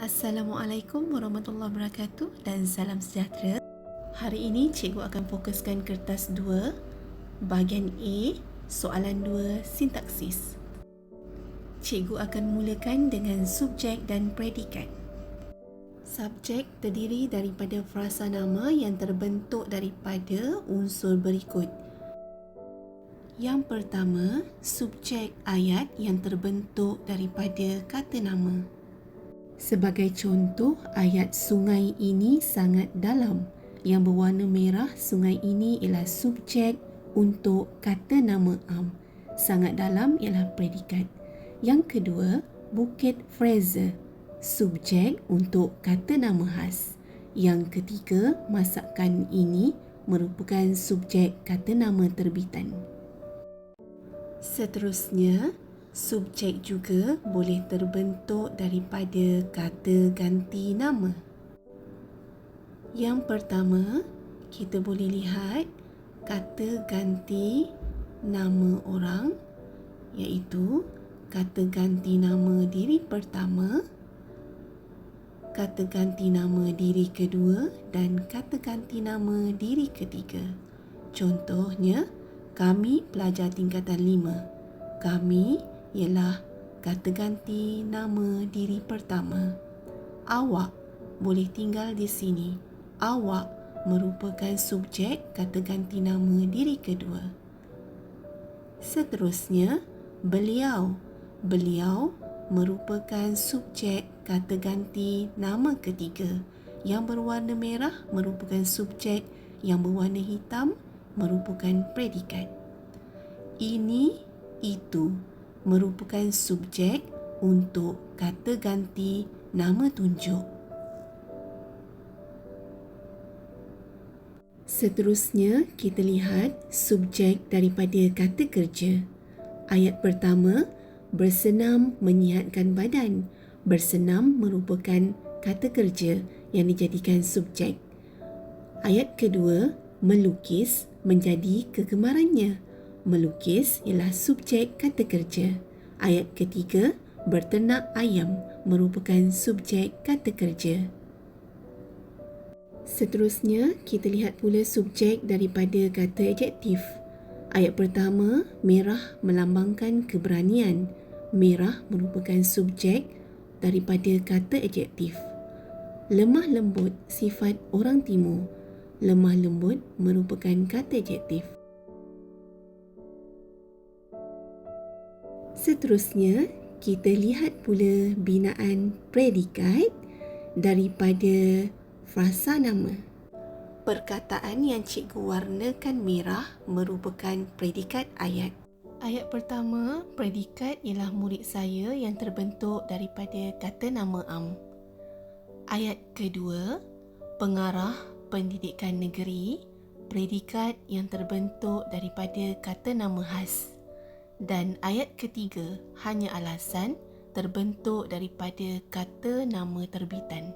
Assalamualaikum warahmatullahi wabarakatuh dan salam sejahtera. Hari ini cikgu akan fokuskan kertas 2, bahagian A, soalan 2, sintaksis. Cikgu akan mulakan dengan subjek dan predikat. Subjek terdiri daripada frasa nama yang terbentuk daripada unsur berikut. Yang pertama, subjek ayat yang terbentuk daripada kata nama. Sebagai contoh, ayat sungai ini sangat dalam. Yang berwarna merah, sungai ini ialah subjek untuk kata nama am. Sangat dalam ialah predikat. Yang kedua, Bukit Fraser, subjek untuk kata nama khas. Yang ketiga, masakan ini merupakan subjek kata nama terbitan. Seterusnya, subjek juga boleh terbentuk daripada kata ganti nama. Yang pertama, kita boleh lihat kata ganti nama orang, iaitu kata ganti nama diri pertama, kata ganti nama diri kedua dan kata ganti nama diri ketiga. Contohnya, kami pelajar tingkatan 5. Kami ialah kata ganti nama diri pertama. Awak boleh tinggal di sini. Awak merupakan subjek kata ganti nama diri kedua. Seterusnya, beliau. Beliau merupakan subjek kata ganti nama ketiga. Yang berwarna merah merupakan subjek, yang berwarna hitam merupakan predikat. Ini, itu merupakan subjek untuk kata ganti nama tunjuk. Seterusnya, kita lihat subjek daripada kata kerja. Ayat pertama, bersenam menyihatkan badan. Bersenam merupakan kata kerja yang dijadikan subjek. Ayat kedua, melukis menjadi kegemarannya. Melukis ialah subjek kata kerja. Ayat ketiga, berternak ayam merupakan subjek kata kerja. Seterusnya, kita lihat pula subjek daripada kata adjektif. Ayat pertama, merah melambangkan keberanian. Merah merupakan subjek daripada kata adjektif. Lemah lembut sifat orang timur. Lemah lembut merupakan kata adjektif. Seterusnya, kita lihat pula binaan predikat daripada frasa nama. Perkataan yang cikgu warnakan merah merupakan predikat ayat. Ayat pertama, predikat ialah murid saya yang terbentuk daripada kata nama am. Ayat kedua, pengarah pendidikan negeri, predikat yang terbentuk daripada kata nama khas. Dan ayat ketiga, hanya alasan, terbentuk daripada kata nama terbitan.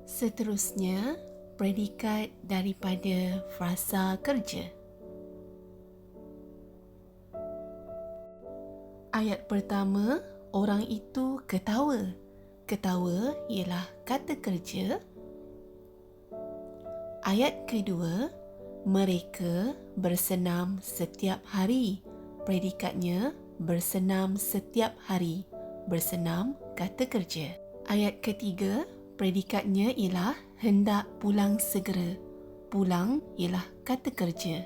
Seterusnya, predikat daripada frasa kerja. Ayat pertama, orang itu ketawa. Ketawa ialah kata kerja. Ayat kedua, mereka bersenam setiap hari. Predikatnya bersenam setiap hari. Bersenam kata kerja. Ayat ketiga, predikatnya ialah hendak pulang segera. Pulang ialah kata kerja.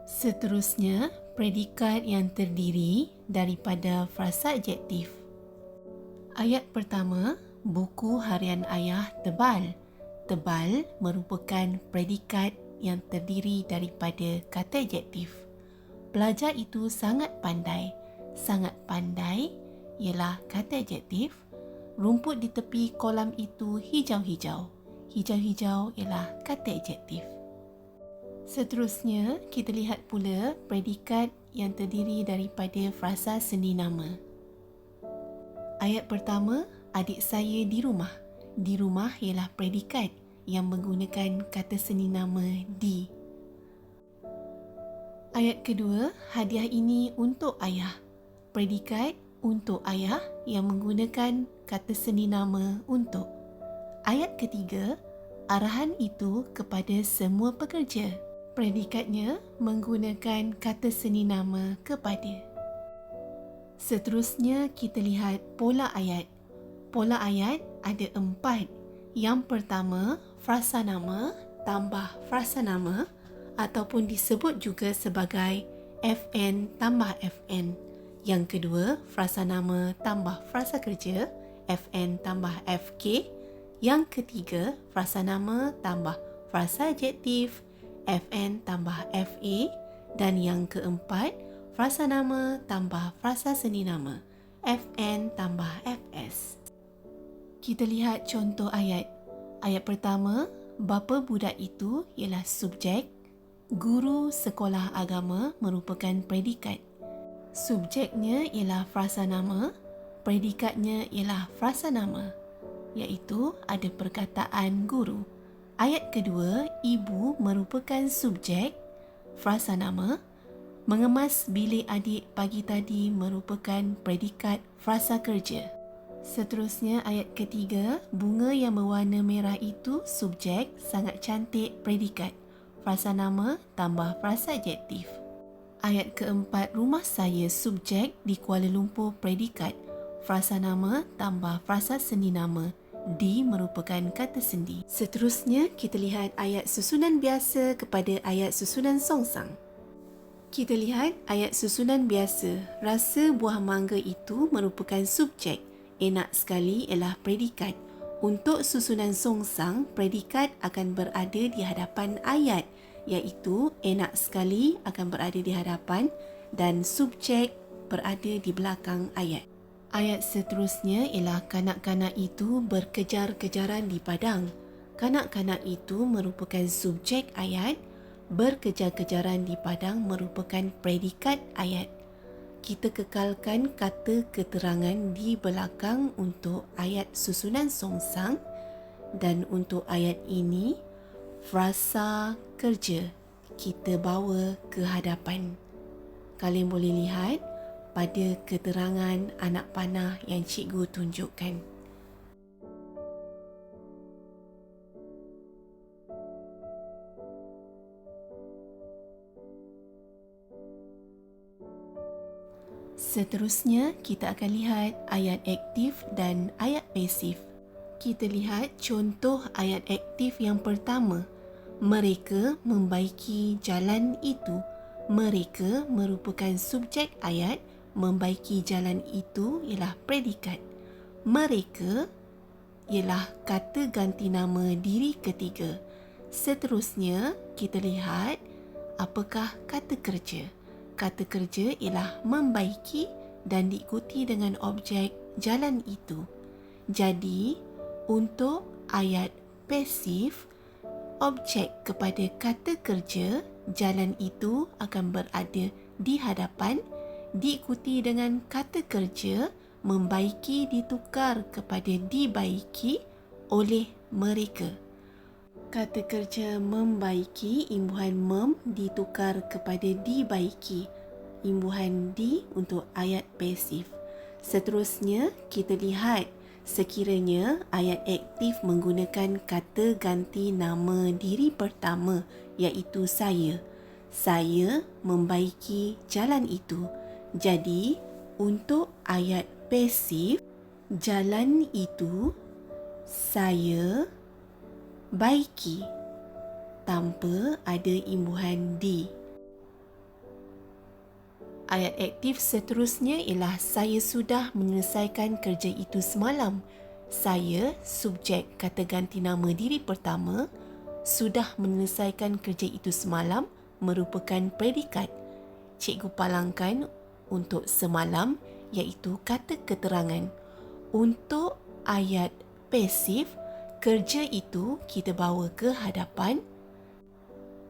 Seterusnya, predikat yang terdiri daripada frasa adjektif. Ayat pertama, buku harian ayah tebal. Tebal merupakan predikat yang terdiri daripada kata adjektif. Pelajar itu sangat pandai. Sangat pandai ialah kata adjektif. Rumput di tepi kolam itu hijau-hijau. Hijau-hijau ialah kata adjektif. Seterusnya, kita lihat pula predikat yang terdiri daripada frasa sendi nama. Ayat pertama, adik saya di rumah. Di rumah ialah predikat yang menggunakan kata sendi nama di. Ayat kedua, hadiah ini untuk ayah. Predikat Untuk ayah yang menggunakan kata seni nama untuk. Ayat ketiga, arahan itu kepada semua pekerja. Predikatnya menggunakan kata seni nama kepada. Seterusnya kita lihat pola ayat. Pola ayat ada 4. Yang pertama, frasa nama tambah frasa nama ataupun disebut juga sebagai FN tambah FN. Yang kedua, frasa nama tambah frasa kerja, FN tambah FK. Yang ketiga, frasa nama tambah frasa adjektif, FN tambah FA. Dan yang keempat, frasa nama tambah frasa seni nama, FN tambah FS. Kita lihat contoh ayat. Ayat pertama, bapa budak itu ialah subjek, guru sekolah agama merupakan predikat. Subjeknya ialah frasa nama, predikatnya ialah frasa nama, iaitu ada perkataan guru. Ayat kedua, ibu merupakan subjek, frasa nama. Mengemas bilik adik pagi tadi merupakan predikat frasa kerja. Seterusnya ayat ketiga, bunga yang berwarna merah itu subjek, sangat cantik, predikat. Frasa nama tambah frasa adjektif. Ayat keempat, rumah saya subjek di Kuala Lumpur, predikat. Frasa nama tambah frasa seni nama. Di merupakan kata sendi. Seterusnya kita lihat ayat susunan biasa kepada ayat susunan songsang. Kita lihat ayat susunan biasa. Rasa buah mangga itu merupakan subjek. Enak sekali ialah predikat. Untuk susunan songsang, predikat akan berada di hadapan ayat, iaitu enak sekali akan berada di hadapan dan subjek berada di belakang ayat. Ayat seterusnya ialah kanak-kanak itu berkejar-kejaran di padang. Kanak-kanak itu merupakan subjek ayat, berkejar-kejaran di padang merupakan predikat ayat. Kita kekalkan kata keterangan di belakang untuk ayat susunan songsang dan untuk ayat ini, frasa kerja kita bawa ke hadapan. Kalian boleh lihat pada keterangan anak panah yang cikgu tunjukkan. Seterusnya, kita akan lihat ayat aktif dan ayat pasif. Kita lihat contoh ayat aktif yang pertama. Mereka membaiki jalan itu. Mereka merupakan subjek ayat, membaiki jalan itu ialah predikat. Mereka ialah kata ganti nama diri ketiga. Seterusnya, kita lihat apakah kata kerja. Kata kerja ialah membaiki dan diikuti dengan objek jalan itu. Jadi, untuk ayat pasif, objek kepada kata kerja jalan itu akan berada di hadapan, diikuti dengan kata kerja membaiki ditukar kepada dibaiki oleh mereka. Kata kerja membaiki, imbuhan mem ditukar kepada dibaiki. Imbuhan di untuk ayat pasif. Seterusnya, kita lihat sekiranya ayat aktif menggunakan kata ganti nama diri pertama, iaitu saya. Saya membaiki jalan itu. Jadi, untuk ayat pasif, jalan itu saya baiki tanpa ada imbuhan di. Ayat aktif seterusnya ialah saya sudah menyelesaikan kerja itu semalam. Saya, subjek kata ganti nama diri pertama, sudah menyelesaikan kerja itu semalam merupakan predikat. Cikgu palangkan untuk semalam iaitu kata keterangan. Untuk ayat pasif, kerja itu kita bawa ke hadapan,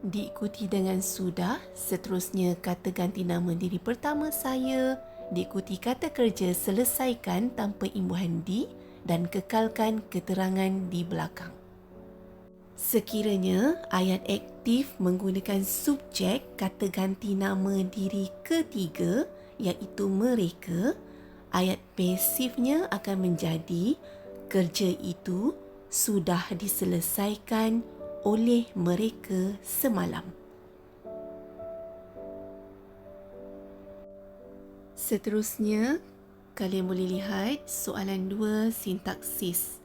diikuti dengan sudah, seterusnya kata ganti nama diri pertama saya, diikuti kata kerja selesaikan tanpa imbuhan di dan kekalkan keterangan di belakang. Sekiranya ayat aktif menggunakan subjek kata ganti nama diri ketiga, iaitu mereka, ayat pasifnya akan menjadi kerja itu sudah diselesaikan oleh mereka semalam. Seterusnya, kalian boleh lihat soalan 2 sintaksis.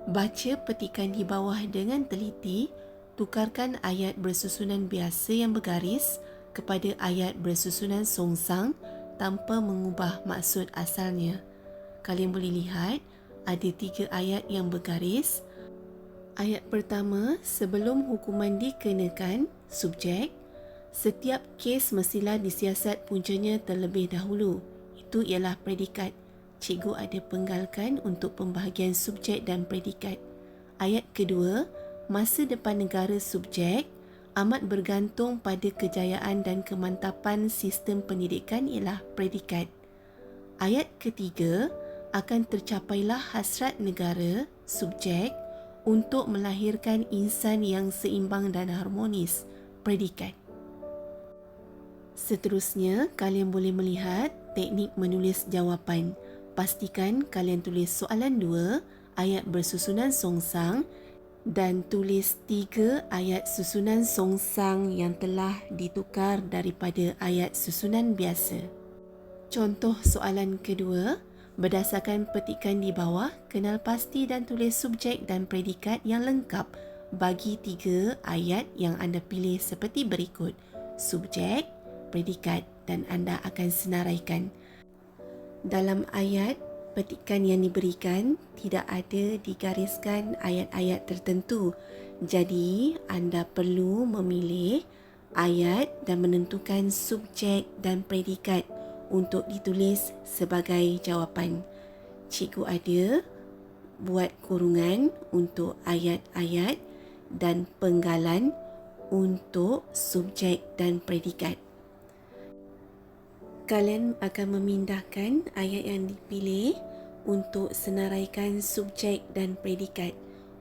Baca petikan di bawah dengan teliti, tukarkan ayat bersusunan biasa yang bergaris kepada ayat bersusunan songsang tanpa mengubah maksud asalnya. Kalian boleh lihat ada 3 ayat yang bergaris. Ayat pertama, sebelum hukuman dikenakan, subjek. Setiap kes mestilah disiasat puncanya terlebih dahulu. Itu ialah predikat. Cikgu ada penggalkan untuk pembahagian subjek dan predikat. Ayat kedua, masa depan negara subjek amat bergantung pada kejayaan dan kemantapan sistem pendidikan ialah predikat. Ayat ketiga, akan tercapailah hasrat negara subjek untuk melahirkan insan yang seimbang dan harmonis, predikat. Seterusnya, kalian boleh melihat teknik menulis jawapan. Pastikan kalian tulis soalan 2, ayat bersusunan songsang dan tulis 3 ayat susunan songsang yang telah ditukar daripada ayat susunan biasa. Contoh soalan kedua, berdasarkan petikan di bawah, kenal pasti dan tulis subjek dan predikat yang lengkap bagi 3 ayat yang anda pilih seperti berikut. Subjek, predikat dan anda akan senaraikan. Dalam ayat petikan yang diberikan tidak ada digariskan ayat-ayat tertentu. Jadi anda perlu memilih ayat dan menentukan subjek dan predikat untuk ditulis sebagai jawapan. Cikgu ada buat kurungan untuk ayat-ayat dan penggalan untuk subjek dan predikat. Kalian akan memindahkan ayat yang dipilih untuk senaraikan subjek dan predikat.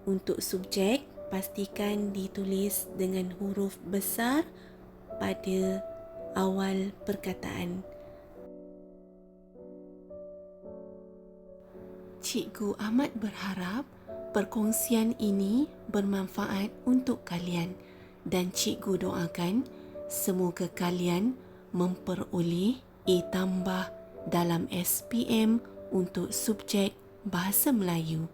Untuk subjek, pastikan ditulis dengan huruf besar pada awal perkataan. Cikgu amat berharap perkongsian ini bermanfaat untuk kalian dan cikgu doakan semoga kalian memperoleh A tambah dalam SPM untuk subjek Bahasa Melayu.